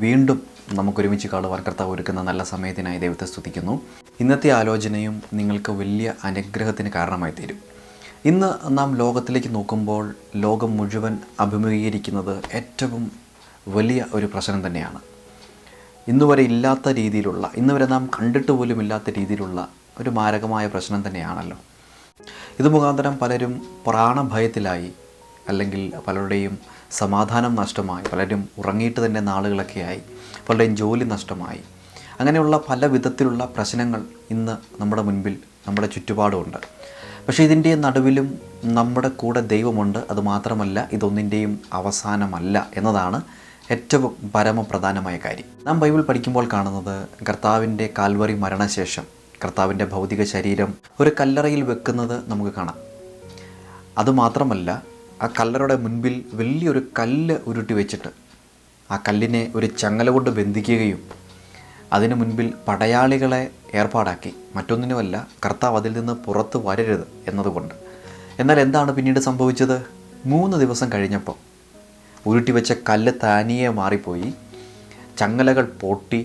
വീണ്ടും നമുക്കൊരുമിച്ച് കാണുവാൻ കർത്താവ് ഒരുക്കുന്ന നല്ല സമയത്തിനായി ദൈവത്തെ സ്തുതിക്കുന്നു. ഇന്നത്തെ ആലോചനയും നിങ്ങൾക്ക് വലിയ അനുഗ്രഹത്തിന് കാരണമായി തീരും. ഇന്ന് നാം ലോകത്തിലേക്ക് നോക്കുമ്പോൾ ലോകം മുഴുവൻ അഭിമുഖീകരിക്കുന്നത് ഏറ്റവും വലിയ ഒരു പ്രശ്നം തന്നെയാണ്. ഇന്നുവരെ ഇല്ലാത്ത രീതിയിലുള്ള, ഇന്നുവരെ നാം കണ്ടിട്ട് പോലും ഇല്ലാത്ത രീതിയിലുള്ള ഒരു മാരകമായ പ്രശ്നം തന്നെയാണല്ലോ. ഇത് മുഖാന്തരം പലരും പ്രാണഭയത്തിലായി, അല്ലെങ്കിൽ പലരുടെയും സമാധാനം നഷ്ടമായി, പലരും ഉറങ്ങിയിട്ട് തന്നെ നാളുകളൊക്കെയായി, പലരുടെയും ജോലി നഷ്ടമായി. അങ്ങനെയുള്ള പല വിധത്തിലുള്ള പ്രശ്നങ്ങൾ ഇന്ന് നമ്മുടെ മുൻപിൽ, നമ്മുടെ ചുറ്റുപാടുമുണ്ട്. പക്ഷേ ഇതിൻ്റെ നടുവിലും നമ്മുടെ കൂടെ ദൈവമുണ്ട്. അതുമാത്രമല്ല, ഇതൊന്നിൻ്റെയും അവസാനമല്ല എന്നതാണ് ഏറ്റവും പരമപ്രധാനമായ കാര്യം. നാം ബൈബിൾ പഠിക്കുമ്പോൾ കാണുന്നത് കർത്താവിൻ്റെ കാൽവറി മരണശേഷം കർത്താവിൻ്റെ ഭൗതിക ശരീരം ഒരു കല്ലറയിൽ വെക്കുന്നത് നമുക്ക് കാണാം. അതുമാത്രമല്ല, ആ കല്ലറയുടെ മുൻപിൽ വലിയൊരു കല്ല് ഉരുട്ടി വെച്ചിട്ട് ആ കല്ലിനെ ഒരു ചങ്ങല കൊണ്ട് ബന്ധിക്കുകയും അതിനു മുൻപിൽ പടയാളികളെ ഏർപ്പാടാക്കി. മറ്റൊന്നിനുമല്ല, കർത്താവ് അതിൽ നിന്ന് പുറത്ത് വരരുത് എന്നതുകൊണ്ട്. എന്നാൽ എന്താണ് പിന്നീട് സംഭവിച്ചത്? 3 ദിവസം കഴിഞ്ഞപ്പോൾ ഉരുട്ടി വെച്ച കല്ല് താനിയെ മാറിപ്പോയി, ചങ്ങലകൾ പൊട്ടി.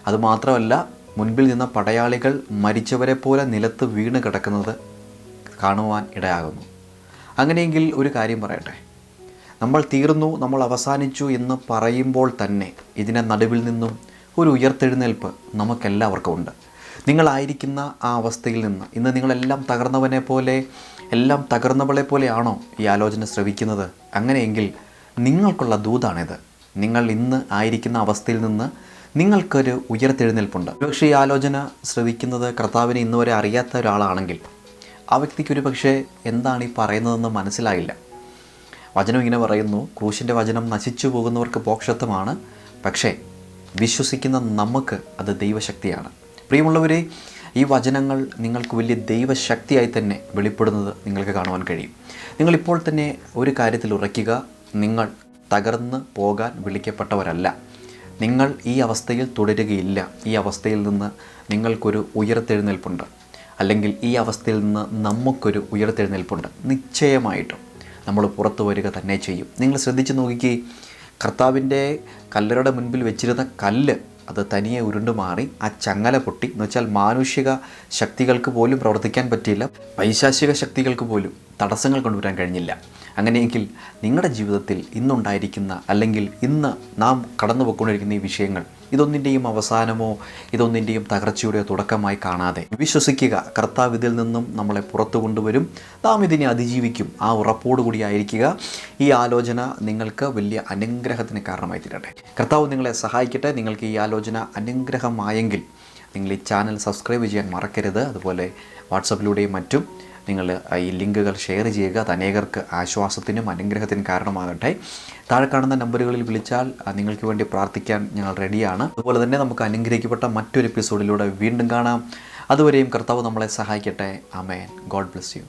അതുമാത്രമല്ല, മുൻപിൽ നിന്ന പടയാളികൾ മരിച്ചവരെ പോലെ നിലത്ത് വീണ് കിടക്കുന്നത് കാണുവാൻ ഇടയാകുന്നു. അങ്ങനെയെങ്കിൽ ഒരു കാര്യം പറയട്ടെ, നമ്മൾ തീർന്നു, നമ്മൾ അവസാനിച്ചു എന്ന് പറയുമ്പോൾ തന്നെ ഇതിനെ നടുവിൽ നിന്നും ഒരു ഉയർത്തെഴുന്നേൽപ്പ് നമുക്കെല്ലാവർക്കും ഉണ്ട്. നിങ്ങളായിരിക്കുന്ന ആ അവസ്ഥയിൽ നിന്ന് ഇന്ന് നിങ്ങളെല്ലാം തകർന്നവനെ പോലെ, എല്ലാം തകർന്നവളെ പോലെയാണോ ഈ ആലോചന ശ്രവിക്കുന്നത്? അങ്ങനെയെങ്കിൽ നിങ്ങൾക്കുള്ള ദൂതാണിത്. നിങ്ങൾ ഇന്ന് ആയിരിക്കുന്ന അവസ്ഥയിൽ നിന്ന് നിങ്ങൾക്കൊരു ഉയർത്തെഴുന്നേൽപ്പുണ്ട്. പക്ഷേ ഈ ആലോചന ശ്രവിക്കുന്നത് കർത്താവിനെ ഇന്നുവരെ അറിയാത്ത ഒരാളാണെങ്കിൽ ആ വ്യക്തിക്കൊരു പക്ഷേ എന്താണ് ഈ പറയുന്നതെന്ന് മനസ്സിലായില്ല. വചനം ഇങ്ങനെ പറയുന്നു, ക്രൂശിൻ്റെ വചനം നശിച്ചു പോകുന്നവർക്ക് മോക്ഷത്വമാണ്, പക്ഷേ വിശ്വസിക്കുന്ന നമുക്ക് അത് ദൈവശക്തിയാണ്. പ്രിയമുള്ളവരെ, ഈ വചനങ്ങൾ നിങ്ങൾക്ക് വലിയ ദൈവശക്തിയായി തന്നെ വെളിപ്പെടുന്നത് നിങ്ങൾക്ക് കാണുവാൻ കഴിയും. നിങ്ങളിപ്പോൾ തന്നെ ഒരു കാര്യത്തിൽ ഉറയ്ക്കുക, നിങ്ങൾ തകർന്ന് പോകാൻ വിളിക്കപ്പെട്ടവരല്ല. നിങ്ങൾ ഈ അവസ്ഥയിൽ തുടരുകയില്ല. ഈ അവസ്ഥയിൽ നിന്ന് നിങ്ങൾക്കൊരു ഉയർത്തെഴുന്നേൽപ്പുണ്ട്, അല്ലെങ്കിൽ ഈ അവസ്ഥയിൽ നിന്ന് നമുക്കൊരു ഉയർത്തെഴുന്നേൽപ്പുണ്ട്. നിശ്ചയമായിട്ടും നമ്മൾ പുറത്തു വരിക തന്നെ ചെയ്യും. നിങ്ങൾ ശ്രദ്ധിച്ച് നോക്കിക്കേ, കർത്താവിൻ്റെ കല്ലറയുടെ മുൻപിൽ വെച്ചിരുന്ന കല്ല് അത് തനിയെ ഉരുണ്ടു മാറി, ആ ചങ്ങല പൊട്ടി. എന്ന് വെച്ചാൽ മാനുഷിക ശക്തികൾക്ക് പോലും പ്രവർത്തിക്കാൻ പറ്റിയില്ല, പൈശാചിക ശക്തികൾക്ക് പോലും തടസ്സങ്ങൾ കൊണ്ടുവരാൻ കഴിഞ്ഞില്ല. അങ്ങനെയെങ്കിൽ നിങ്ങളുടെ ജീവിതത്തിൽ ഇന്നുണ്ടായിരിക്കുന്ന, അല്ലെങ്കിൽ ഇന്ന് നാം കടന്നു പോയിക്കൊണ്ടിരിക്കുന്ന ഈ വിഷയങ്ങൾ ഇതൊന്നിൻ്റെയും അവസാനമോ ഇതൊന്നിൻ്റെയും തകർച്ചയുടെയോ തുടക്കമായി കാണാതെ വിശ്വസിക്കുക, കർത്താവ് ഇതിൽ നിന്നും നമ്മളെ പുറത്തു കൊണ്ടുവരും, നാം ഇതിനെ അതിജീവിക്കും. ആ ഉറപ്പോടുകൂടി ആയിരിക്കുക. ഈ ആലോചന നിങ്ങൾക്ക് വലിയ അനുഗ്രഹത്തിന് കാരണമായി തീരട്ടെ. കർത്താവ് നിങ്ങളെ സഹായിക്കട്ടെ. നിങ്ങൾക്ക് ഈ ആലോചന അനുഗ്രഹമായെങ്കിൽ നിങ്ങൾ ഈ ചാനൽ സബ്സ്ക്രൈബ് ചെയ്യാൻ മറക്കരുത്. അതുപോലെ വാട്സപ്പിലൂടെയും മറ്റും നിങ്ങൾ ഈ ലിങ്കുകൾ ഷെയർ ചെയ്യുക. അത് അനേകർക്ക് ആശ്വാസത്തിനും അനുഗ്രഹത്തിനും കാരണമാകട്ടെ. താഴെ കാണുന്ന നമ്പറുകളിൽ വിളിച്ചാൽ നിങ്ങൾക്ക് വേണ്ടി പ്രാർത്ഥിക്കാൻ ഞങ്ങൾ റെഡിയാണ്. അതുപോലെ തന്നെ നമുക്ക് അനുഗ്രഹിക്കപ്പെട്ട മറ്റൊരു എപ്പിസോഡിലൂടെ വീണ്ടും കാണാം. അതുവരെയും കർത്താവ് നമ്മളെ സഹായിക്കട്ടെ. ആമേൻ. God bless U.